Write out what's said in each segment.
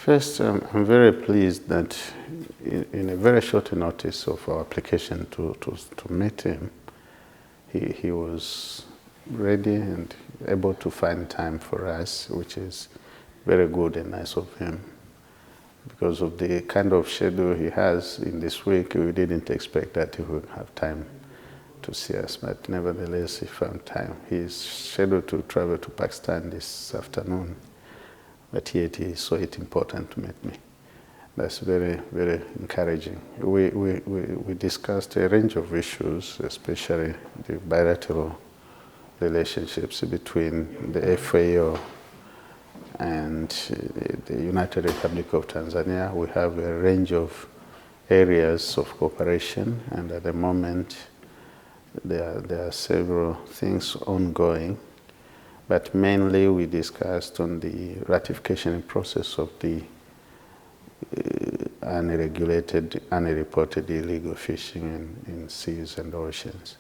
First, I'm very pleased that in a very short notice of our application to meet him, he was ready and able to find time for us, which is very good and nice of him. Because of the kind of schedule he has in this week, we didn't expect that he would have time to see us, but nevertheless he found time. He is scheduled to travel to Pakistan this afternoon, but yet he saw it important to meet me. That's very, very encouraging. We discussed a range of issues, especially the bilateral relationships between the FAO and the United Republic of Tanzania. We have a range of areas of cooperation, and at the moment there are several things ongoing, but mainly we discussed on the ratification process of the unregulated, unreported illegal fishing in seas and oceans.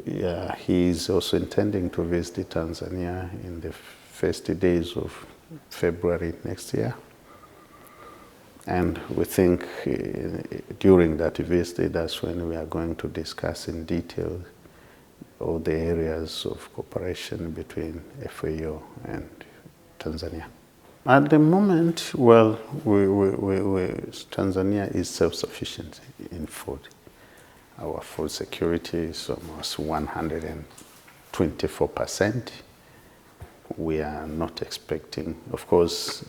Yeah, he is also intending to visit Tanzania in the first days of February next year. And we think during that visit, that's when we are going to discuss in detail all the areas of cooperation between FAO and Tanzania. At the moment, well, Tanzania is self-sufficient in food. Our food security is almost 124%. We are not expecting, of course,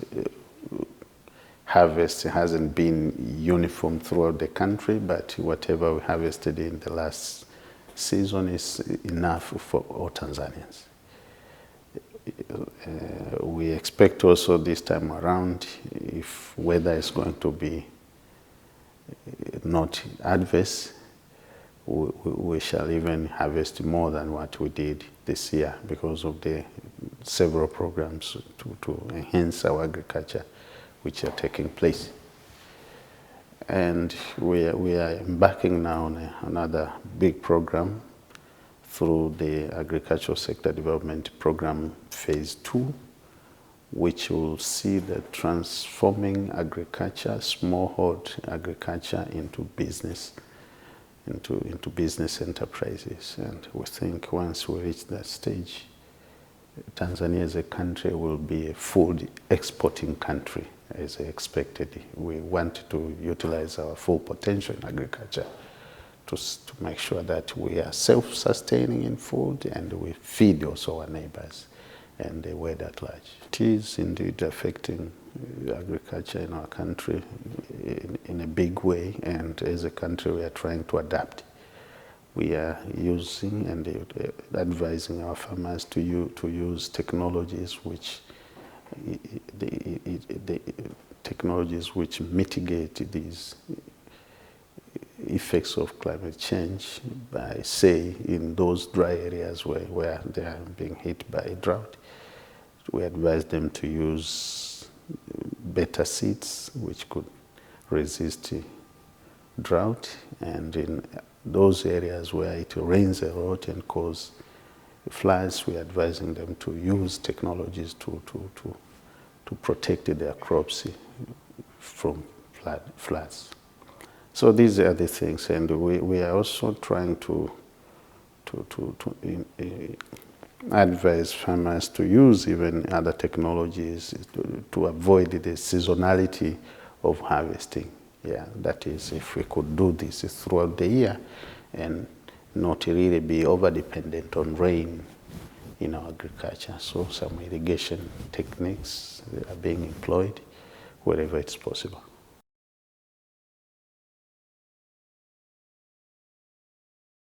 harvest hasn't been uniform throughout the country, but whatever we harvested in the last season is enough for all Tanzanians. We expect also this time around, if weather is going to be not adverse, we shall even harvest more than what we did this year because of the several programs to enhance our agriculture which are taking place. And we are embarking now on another big program through the Agricultural Sector Development Program Phase 2, which will see the transforming agriculture, smallhold agriculture into business enterprises. And we think once we reach that stage, Tanzania as a country will be a food exporting country as expected. We want to utilize our full potential in agriculture to make sure that we are self-sustaining in food and we feed also our neighbors and the world at large. It is indeed affecting agriculture in our country in a big way, and as a country we are trying to adapt. We are using and advising our farmers to use technologies which mitigate these effects of climate change by, say, in those dry areas where they are being hit by drought. We advise them to use better seeds which could resist drought, and in those areas where it rains a lot and cause floods, we're advising them to use technologies to protect their crops from floods. So these are the things, and we are also trying to advise farmers to use even other technologies to avoid the seasonality of harvesting. Yeah, that is, if we could do this throughout the year and not really be over-dependent on rain in our agriculture. So some irrigation techniques are being employed wherever it's possible.